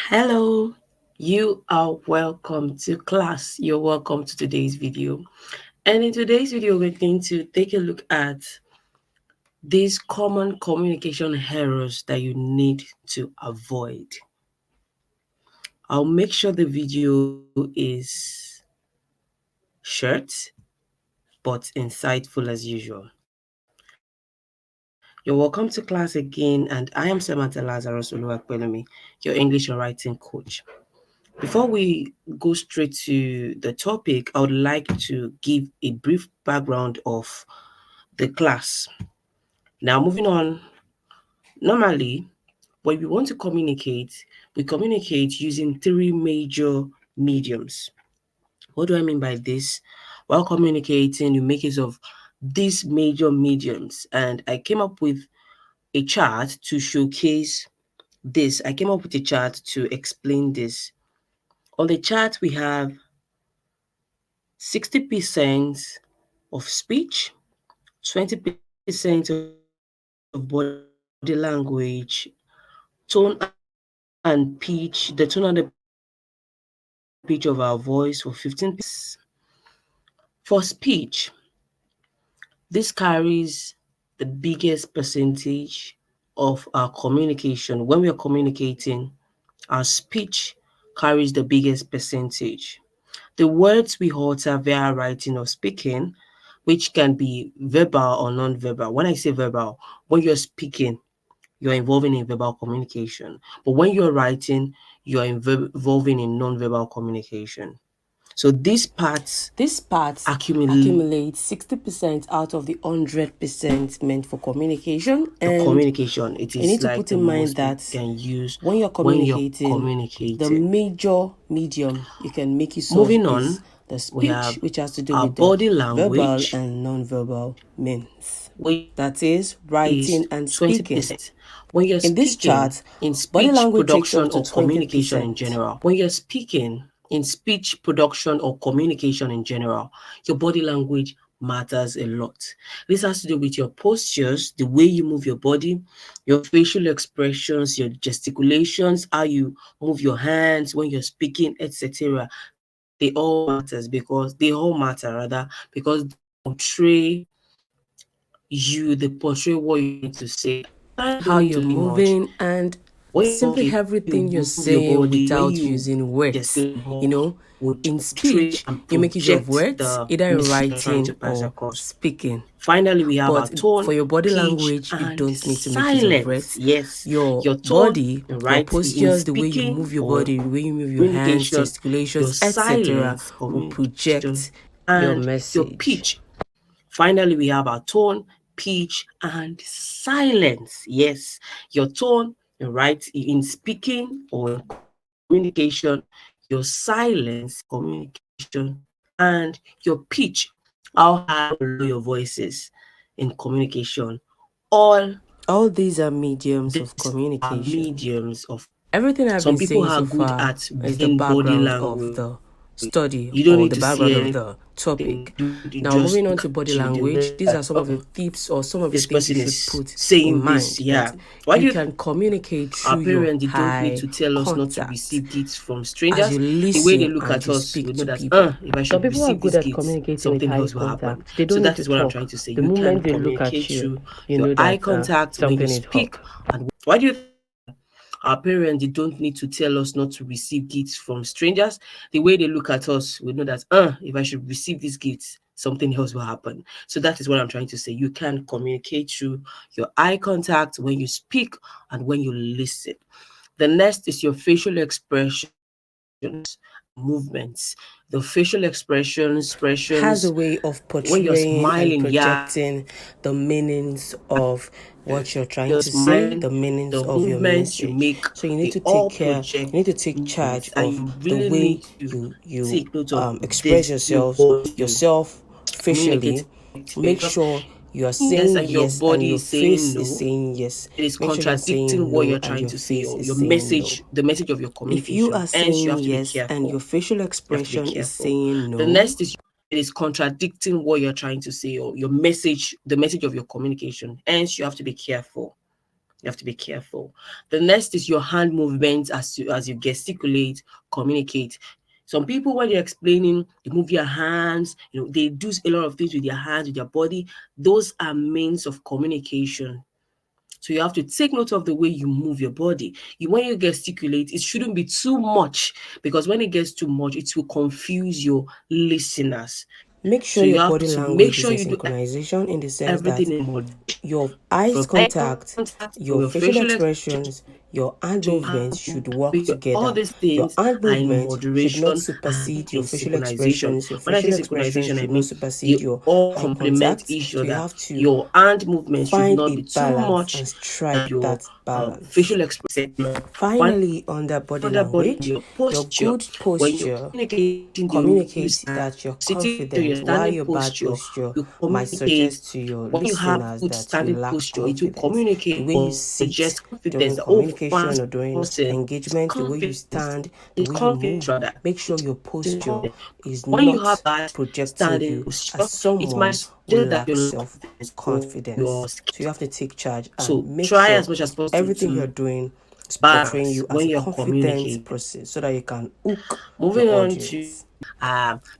Hello, you are welcome to class. You're welcome to today's video. And in today's video, we're going to take a look at these common communication errors that you need to avoid. I'll make sure the video is short but insightful as usual. You're welcome to class again, and I am Samantha Lazarus Oluwapelumi, your English and writing coach. Before we go straight to the topic, I would like to give a brief background of the class. Now, moving on, normally, when we want to communicate, we communicate using three major mediums. What do I mean by this? While communicating, you make use of these major mediums, and I came up with a chart to showcase this. I came up with a chart to explain this. On the chart, we have 60% of speech, 20% of body language, tone and pitch, the tone and the pitch of our voice for 15%, and for speech, this carries the biggest percentage of our communication. When we are communicating, our speech carries the biggest percentage. The words we utter via writing or speaking, which can be verbal or non-verbal. When I say verbal, when you're speaking, you're involving in verbal communication. But when you're writing, you're involving in non-verbal communication. So These parts accumulate 60% out of the 100% meant for communication. And communication, it is you need to like put the in mind most that you can use when you're communicating, the major medium you can make use of Moving is on, the we speech, have which has to do our with the body verbal language, and non-verbal means. which That is writing and 20%. speaking. When you're In this speaking chart, in body speech language takes up production to or communication in 20%. general, when you're speaking in speech production or communication in general, your body language matters a lot. This has to do with your postures, the way you move your body, your facial expressions, your gesticulations, how you move your hands when you're speaking, etc. Because they portray they portray what you need to say. I How don't need you're to say much. moving, and When simply you everything you're move your saying body, when without you using words. gesture In would portray speech, and you make use of project words, the either in message you're trying writing to pass or across. speaking. Finally, we have our But for tone, your body pitch, language, you and don't need to make use of silence. words. Yes, Your your tone, body, your right, in postures, the way you speaking move your or body, the way you move your hands, communication, your gesticulations, etc., silence, will communication, project your and your message. pitch. Finally, we have our tone, pitch, and silence. Yes, your tone, right, in speaking or in communication, your silence, communication, and your pitch, how high or low your voice is in communication. All All these are mediums of these are communication. mediums of Everything I've been some people saying are so good far at is the reading body background of language. the study You don't or need the to see background of anything. the topic. You Now, just moving on look to body at you. They language, know these are that, some of the tips or some of the this things you person should is put in saying this. mind Yeah. that Why you do you can communicate our through your parents, they don't need eye to tell us not to contact receive gifts from as you strangers? The way they listen look and at you us, we speak know to that people. if I Some should people are receive good these at gifts, communicating with something eye else will happen. contact. They So don't need that to is what I'm trying talk. to say. The You can moment they look communicate at you, through you your know eye that contact when you something is speak. up. And why do you think our parents, they don't need to tell us not to receive gifts from strangers? The way they look at us, we know that if I should receive these gifts, something else will happen. So that is what I'm trying to say. You can communicate through your eye contact when you speak and when you listen. The next is your facial expressions and movements. The facial Has expressions a way of when you're portraying and smiling, yeah, projecting the meanings of what you're trying you're to say, smiling, the meanings the of your movements you message. make, So you need they to take all care, you need to project take charge meanings, and of you the really way need to you take note of express this. Your body, you yourself communicate facially. Make because sure you are yes, saying and your yes and body your is saying face is no. saying yes. It is Make sure you're contradicting saying what no you're and trying your to say, face or is your saying no. message, the message of your If you communication. are Hence, you saying have to be yes and your careful. facial You have to be expression is careful. saying The no, next is it is contradicting what you're trying to say or your message, the message of your communication. Hence, you have to be careful. You have to be careful. The next is your hand movements as you gesticulate, communicate. Some people, when they're explaining, they move their hands, they do a lot of things with their hands, with their body. Those are means of communication. So you have to take note of the way you move your body. When you gesticulate, it shouldn't be too much, because when it gets too much, it will confuse your listeners. Make So sure you your have body to make language sure is in you do synchronization in the sense everything that in moderation. your eyes From eye contact, contact, from your your facial facial expression expressions, your hand to your movements hand should work movement, all together. these Your things hand are in movement should not moderation and supersede your in facial synchronization. expressions. Your When I say facial expressions synchronization, I should not mean supersede they your all eye complement contact. each So you other. have to Your hand movement should find not a be too balance much and than strike your that balance. facial expression. When Finally, under body under body, language, your your posture, good when you're posture communicating the way you communicates stand, that you're sitting to your confident, while standing your bad posture, posture you might communicate. suggest to your When you have listeners good that you standing lack posture, it will confidence. The communicate way you or sit suggest confidence. during That, oh, for communication this or during person, it's engagement, the way you confidence. stand, the It's way you confidence move, rather. make sure It's your posture confidence. is When you not have bad projecting standing you as posture, it might someone who suggest that you lacks lack self confidence or you're confidence. So you scared. have to take charge and So make try sure as much as possible everything you're to doing is portraying balance you as when a you're confident communicating. person so that you can hook your Moving on to audience.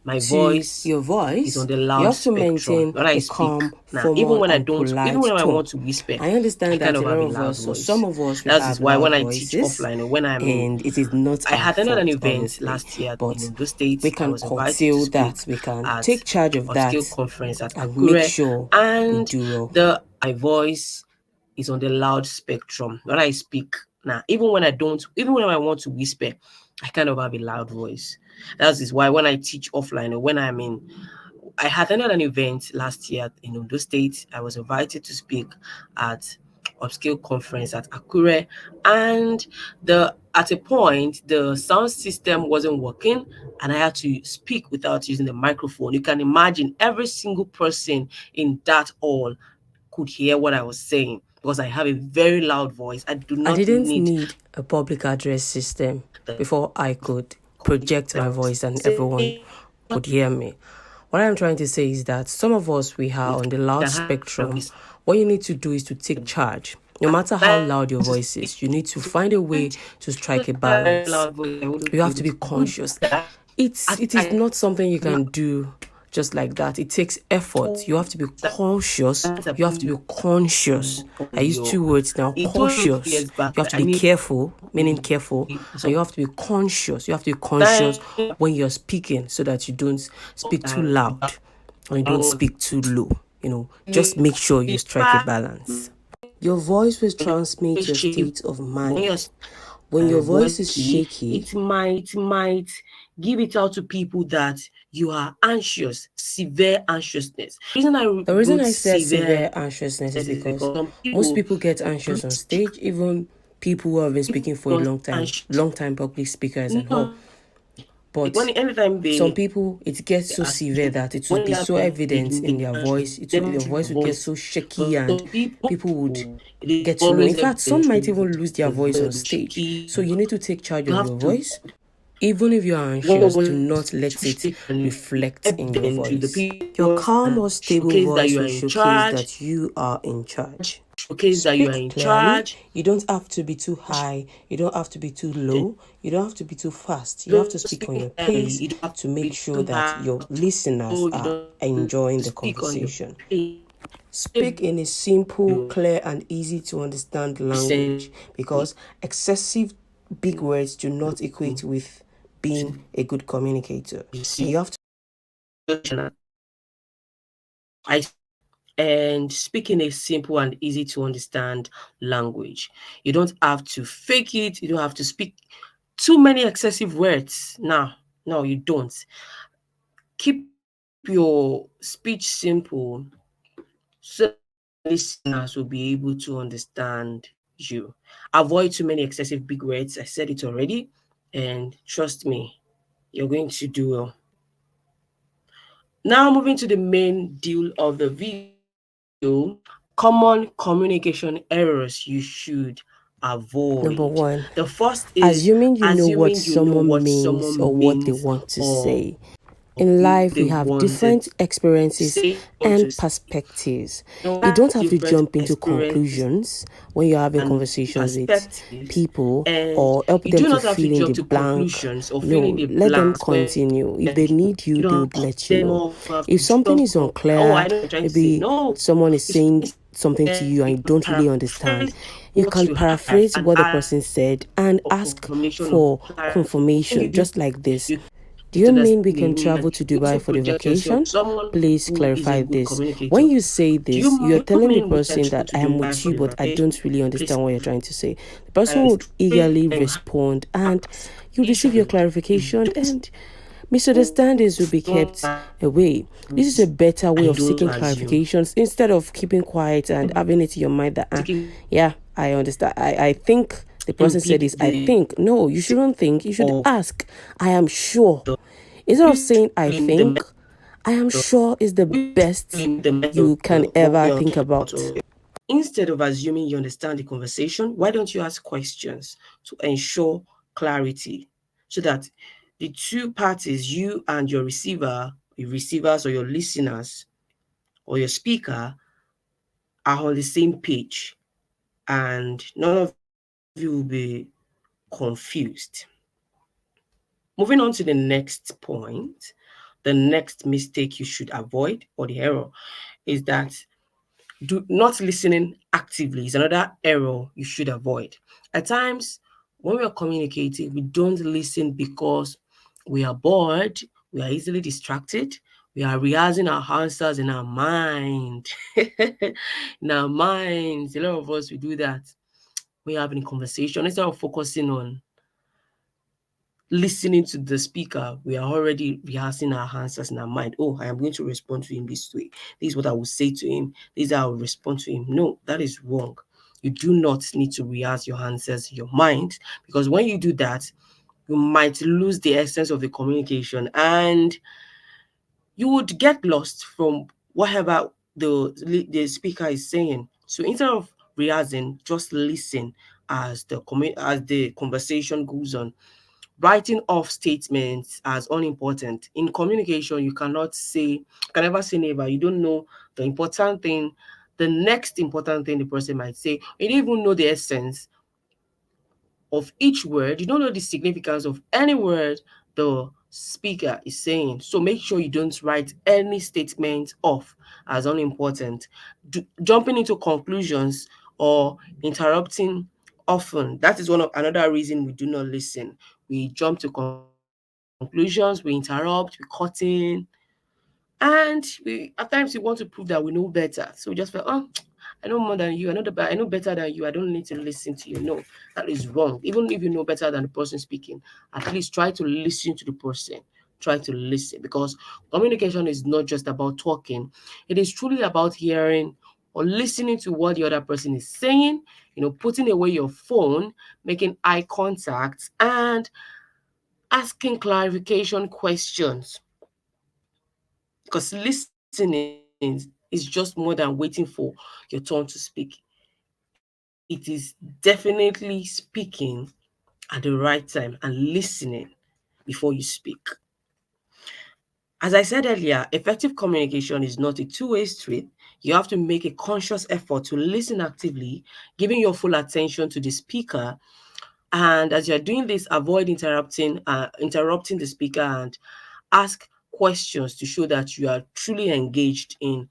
my To voice your is voice, on the you loud have to spectrum maintain when I a speak. calm, Now, even formal, when I and don't, even polite when I tone. want to whisper, I I understand kind that of a have lot a of loud us, or some voice. of us, we That is have why loud when I teach voices, offline or when I'm in, and it is not I our had an fault, event obviously, last year in but Ondo we State. I can was invited to curtail speak that. We can at take charge of upskill that conference at and make Akure, sure we and do well. the my voice is on the loud spectrum when I speak. Now, even when I don't, even when I want to whisper, I kind of have a loud voice. That is why when I teach offline or when I'm in, I attended an event last year in Ondo State. I was invited to speak at upskill conference at Akure, and the at a point the sound system wasn't working, and I had to speak without using the microphone. You can imagine every single person in that hall could hear what I was saying because I have a very loud voice. I do I not didn't need need a public address system the before I could project my computer voice and everyone saying could hear me. What I'm trying to say is that some of us, we are we on the loud can have my spectrum. voice. What you need to do is to take charge. No matter how loud your To voice speak is, you need to to find a way community, to even strike a if I have a very balance. loud voice, I wouldn't You be have to able be to do conscious. that. It is I not something you do can do just like that. It takes effort. You have to be cautious. that You have to be conscious. I use your. two words now. It told me a few Cautious. years back You have that to I be need careful, meaning careful, and you some have to be conscious. You have to be conscious time when you're speaking so that you don't speak too and loud or you I don't don't want speak too low. Just to make sure you be strike a balance. Your voice will transmit your shaky. state of When your mind. When your voice voice is key, shaky, it might give it out to people that you are anxious, severe anxiousness. The reason I the reason wrote I said severe severe anxiousness is is because because some most people people get anxious on speak, stage, even people who have been people speaking for a don't anxious. long time public speakers and all. No, when But anytime some they people, it gets so are severe speaking, that it would when be they have so on stage, evident in they their anxious, voice. their Their voice would get voice. so shaky But and some people, people would it is get to know. In always fact, evident some might to even lose their the voice on voice stage. shaky. So you need to take charge You of have your to, voice. Even if you are when your anxious, do voice not is let too it shaky and reflect in your evident to the voice. Your people calm and or stable showcase that voice you are will in showcase charge, that you are in charge. showcase that you are Speak in clearly. charge. You don't have to be too high. You don't have to be too low. You don't have to be too fast. You have to speak on Speak your clearly. pace You don't have to to make be sure too that high, your too listeners low. You are don't enjoying the speak on your conversation. pace. Speak in a simple, You clear, and easy to understand language listen. because excessive big words do not equate with being a good communicator. You And you see, have to I and speak in a simple and easy to understand language. You don't have to fake it. You don't have to speak too many excessive words. No, you don't. Keep your speech simple so that your listeners will be able to understand you. Avoid too many excessive big words. I said it already. And trust me, you're going to do well. Now, moving to the main deal of the video, common communication errors you should Number avoid. one, The first is assuming you know assuming what you know what someone means or someone what they means want to or say. In life, we they have wanted different to experiences say or to and speak. perspectives. You That don't have to different jump into experiences conclusions when you're having and conversations with perspectives, people and or help you them do to not have to fill in the jump to blank. conclusions or fill in No, the let them blanks when continue. If they people, need you you, they don't would cut let you them know. off, have to If something jump is from, oh, I unclear, know what you're trying to say. maybe No, someone is saying something to instead you and you you don't really understand, paraphrase you what can you have paraphrase and what the ask person said and for ask confirmation or for clarity. confirmation, You just like this. you Do keep you mean we can understanding me travel and to you Dubai also for the project yourself vacation? someone Please who is a clarify good this. When communicator. you say Do this, you're you telling the mean we can person travel that to I am Dubai with for you, the but I vacation? don't really understand what you're Please trying to say. The person clarify. would eagerly And you respond and you each receive your other. You clarification don't and misunderstandings will be kept away. This is a better way and of you don't seeking assume. clarifications instead of keeping quiet and having it in your mind that, Taking yeah, I understand. I think the person said impede this. I the think. No, you shouldn't think. You should of ask. I am sure. the Instead of which saying I really meet the think, I am method, sure is the which best really meet the method you can what ever we are think talking about. about. Instead of assuming you understand the conversation, why don't you ask questions to ensure clarity so that the two parties, you and your receivers or your listeners or your speaker, are on the same page and none of you will be confused. Moving on to the next point, the next mistake you should avoid or the error is that not listening actively is another error you should avoid. At times, when we are communicating, we don't listen because we are bored, we are easily distracted, we are rehearsing our answers in our mind. In our minds, a lot of us we do that. We're having a conversation instead of focusing on listening to the speaker, we are already rehearsing our answers in our mind. Oh, I am going to respond to him this way. This is what I will say to him. This is how I will respond to him. No, that is wrong. You do not need to rehearse your answers in your mind because when you do that, you might lose the essence of the communication and you would get lost from whatever the speaker is saying. So instead of rehearsing, just listen as the conversation goes on. Writing off statements as unimportant. In communication, you can never say never. You don't know the important thing, the next important thing the person might say. You don't even know the essence of each word. You don't know the significance of any word the speaker is saying. So make sure you don't write any statement off as unimportant. Jumping into conclusions or interrupting often. That is one of another reason we do not listen. We jump to conclusions, we interrupt, we cut in, and we at times we want to prove that we know better. So we just feel, oh, I know more than you. I know better than you. I don't need to listen to you. No, that is wrong. Even if you know better than the person speaking, at least try to listen to the person. Try to listen because communication is not just about talking. It is truly about hearing or listening to what the other person is saying. Putting away your phone, making eye contact, and asking clarification questions because listening is just more than waiting for your turn to speak. It is definitely speaking at the right time and listening before you speak. As I said earlier, effective communication is not a two-way street. You have to make a conscious effort to listen actively, giving your full attention to the speaker. And as you're doing this, avoid interrupting the speaker and ask questions to show that you are truly engaged in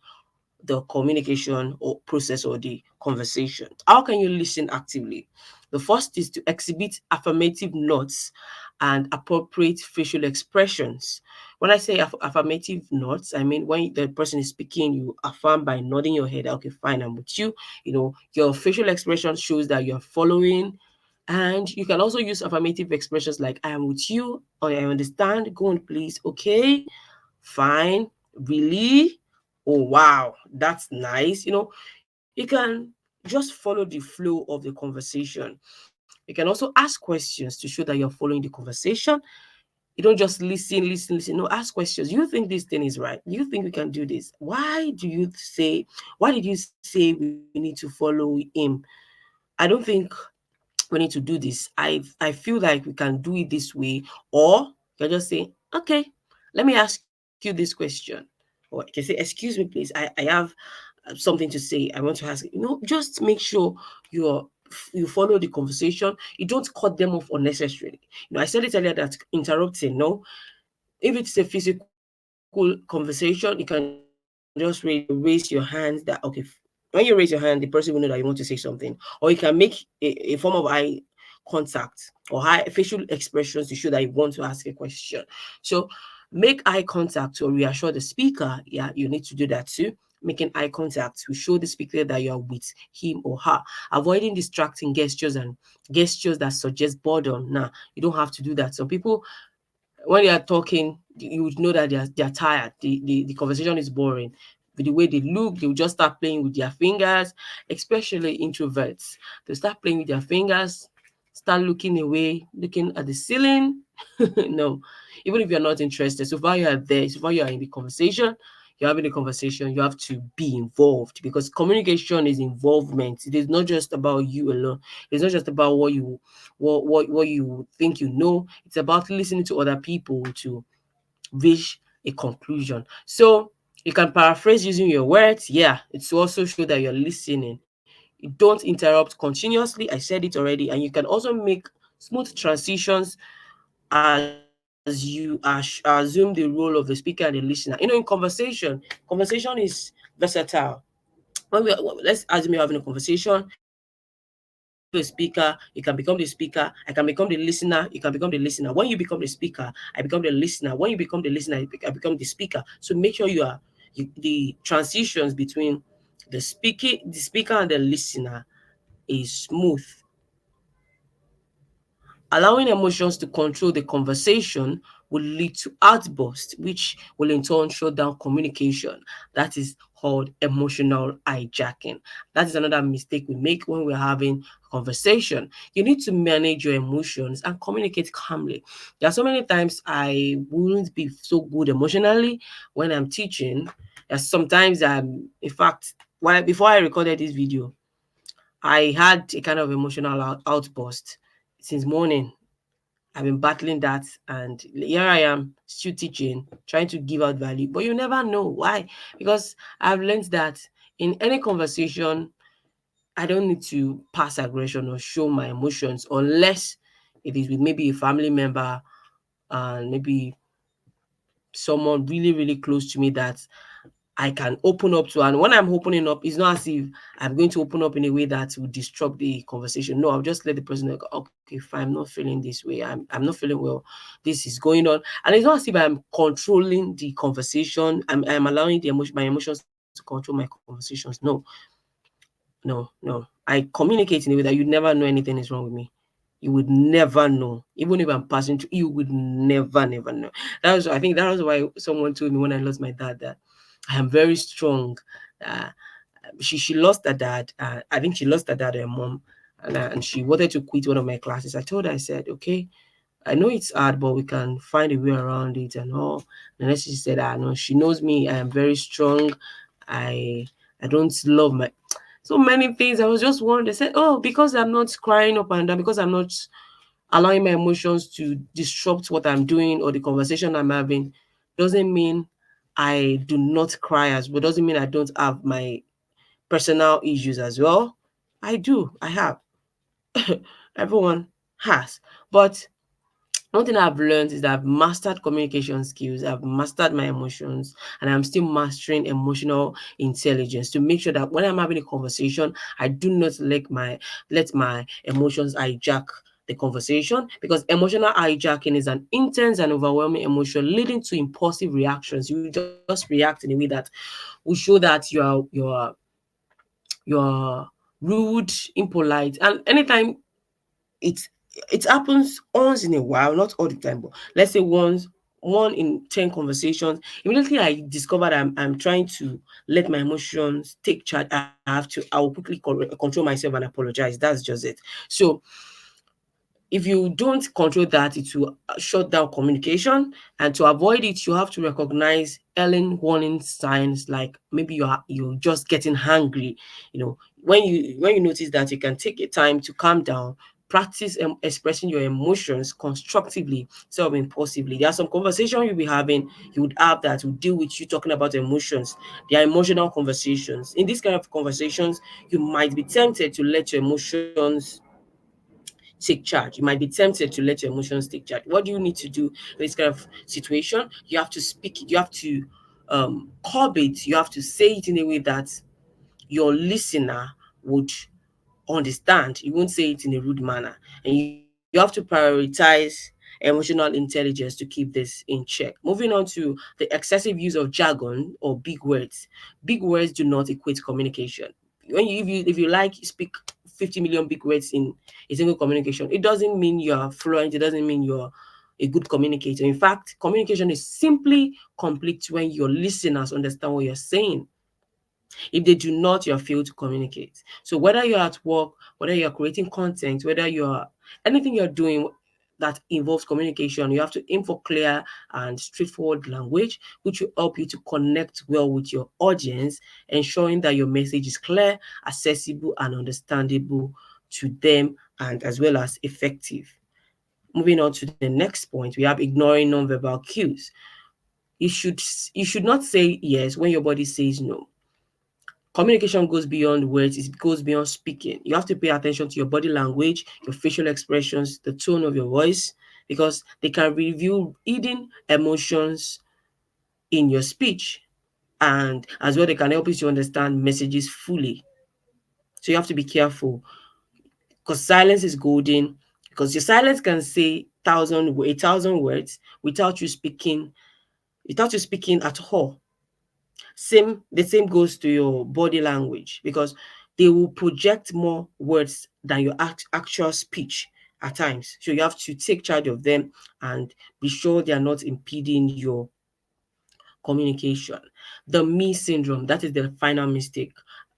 the communication or process or the conversation. How can you listen actively? The first is to exhibit affirmative nods and appropriate facial expressions. When I say affirmative nods, I mean when the person is speaking, you affirm by nodding your head. Okay, fine, I'm with you. Your facial expression shows that you're following. And you can also use affirmative expressions like I am with you, or I understand, go on, please, okay, fine, really, oh wow, that's nice. You can just follow the flow of the conversation. You can also ask questions to show that you're following the conversation. You don't just listen. No, ask questions. You think this thing is right? You think we can do this? Why did you say we need to follow him? I don't think we need to do this. I feel like we can do it this way. Or you can just say, okay, let me ask you a question. you this question. Or I can say, excuse me, please, I have something to say. I want to ask, just make sure you're you follow the conversation. You don't cut them off unnecessarily. I said it earlier that interrupting, no, if it's a physical conversation, you can just raise your hand that, okay, when you raise your hand, the person will know that you want to say something. Or you can make a form of eye contact or facial expressions to show that you want to ask a question. So make eye contact to reassure the speaker. Yeah, you need to do that too. Making eye contact to show the speaker that you are with him or her. Avoiding distracting gestures and gestures that suggest boredom. Nah, you don't have to do that. Some people, when they are talking, you would know that they are tired. The conversation is boring. With the way they look, they will just start playing with their fingers, especially introverts. They start playing with their fingers, start looking away, looking at the ceiling. No, even if you're not interested, so far you are there, so far you are in the conversation, you're having a conversation, you have to be involved because communication is involvement. It is not just about you alone. It's not just about what you think you know. It's about listening to other people to reach a conclusion. So you can paraphrase using your words. Yeah, it's to also show that you're listening. You don't interrupt continuously. I said it already. And you can also make smooth transitions as you assume the role of the speaker and the listener. In conversation is versatile. Let's assume you're having a conversation, you can become a speaker, you can become the speaker, I can become the listener, you can become the listener. When you become the speaker, I become the listener. When you become the listener, I become the speaker. So make sure the transitions between the speaker and the listener is smooth. Allowing emotions to control the conversation will lead to outbursts, which will in turn shut down communication. That is called emotional hijacking. That is another mistake we make when we're having a conversation. You need to manage your emotions and communicate calmly. There are so many times I wouldn't be so good emotionally when I'm teaching. Sometimes in fact, before I recorded this video, I had a kind of emotional outburst since morning. I've been battling that, and here I am still teaching, trying to give out value. But you never know why, because I've learned that in any conversation, I don't need to pass aggression or show my emotions unless it is with maybe a family member and maybe someone really, really close to me that I can open up to. And when I'm opening up, it's not as if I'm going to open up in a way that will disrupt the conversation. No, I'll just let the person know, okay, fine, I'm not feeling this way. I'm not feeling well. This is going on. And it's not as if I'm controlling the conversation. I'm allowing my emotions to control my conversations. No, no. I communicate in a way that you never know anything is wrong with me. You would never know. Even if I'm passing through, you would never know. I think that was why someone told me when I lost my dad that I am very strong. Uh, she lost her dad. I think she lost her dad and her mom, and she wanted to quit one of my classes. I told her, I said, okay, I know it's hard, but we can find a way around it and all. And then she said, no, she knows me. I am very strong. I I don't love my so many things. I was just wondering. They said, oh, because I'm not crying up and down, because I'm not allowing my emotions to disrupt what I'm doing or the conversation I'm having, doesn't mean I do not cry as well. Doesn't mean I don't have my personal issues as well. I do. I have. Everyone has. But one thing I've learned is that I've mastered communication skills, I've mastered my emotions, and I'm still mastering emotional intelligence to make sure that when I'm having a conversation, I do not let my emotions hijack the conversation, because emotional hijacking is an intense and overwhelming emotion leading to impulsive reactions. You just react in a way that will show that you're rude, impolite, and anytime it it happens once in a while, not all the time, but let's say once, one in 10 conversations. Immediately I discovered I'm trying to let my emotions take charge. I will quickly control myself and apologize. That's just it. So if you don't control that, it will shut down communication. And to avoid it, you have to recognize early warning signs, like maybe you're just getting hungry. When you notice that, you can take a time to calm down, Practice expressing your emotions constructively instead of impulsively. There are some conversations you'll be having, you would have that will deal with you talking about emotions. They are emotional conversations. In these kind of conversations, you might be tempted to let your emotions take charge. You might be tempted to let your emotions take charge. What do you need to do in this kind of situation? You have to speak it. You have to curb it. You have to say it in a way that your listener would understand. You won't say it in a rude manner. And you have to prioritize emotional intelligence to keep this in check. Moving on to the excessive use of jargon or big words. Big words do not equate communication. When you if you like speak 50 million big words in a single communication, it doesn't mean you're fluent, it doesn't mean you're a good communicator. In fact, communication is simply complete when your listeners understand what you're saying. If they do not, you have failed to communicate. So whether you're at work, whether you're creating content, whether you're anything you're doing that involves communication, you have to aim for clear and straightforward language, which will help you to connect well with your audience, ensuring that your message is clear, accessible, and understandable to them, and as well as effective. Moving on to the next point, we have ignoring nonverbal cues. You should you should not say yes when your body says no. Communication goes beyond words, it goes beyond speaking. You have to pay attention to your body language, your facial expressions, the tone of your voice, because they can reveal hidden emotions in your speech. And as well, they can help you to understand messages fully. So you have to be careful because silence is golden. Because your silence can say 1,000 words without you speaking at all. The same goes to your body language because they will project more words than your actual speech at times. So you have to take charge of them and be sure they are not impeding your communication. The me syndrome, that is the final mistake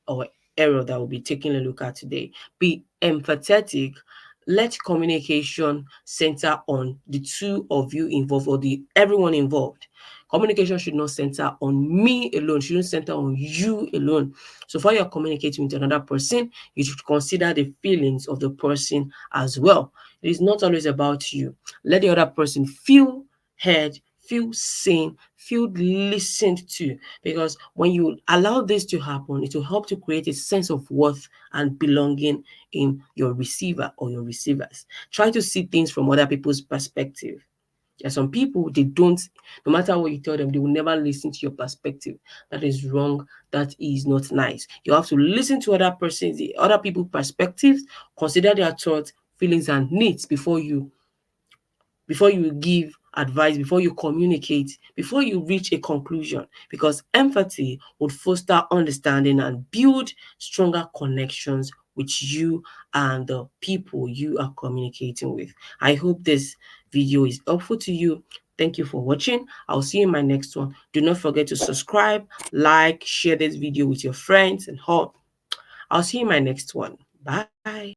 or error that we'll be taking a look at today. Be empathetic. Let communication center on the two of you involved or the everyone involved. Communication should not center on me alone, shouldn't center on you alone. So while you're communicating with another person, you should consider the feelings of the person as well. It is not always about you. Let the other person feel heard, feel seen, feel listened to. Because when you allow this to happen, it will help to create a sense of worth and belonging in your receiver or your receivers. Try to see things from other people's perspective. There are some people, they don't, no matter what you tell them, they will never listen to your perspective. That is wrong. That is not nice. You have to listen to other people's perspectives, consider their thoughts, feelings, and needs before you give advice, before you communicate, before you reach a conclusion, because empathy would foster understanding and build stronger connections with you and the people you are communicating with. I hope this video is helpful to you. Thank you for watching. I'll see you in my next one. Do not forget to subscribe, like, share this video with your friends and all. I'll see you in my next one. Bye.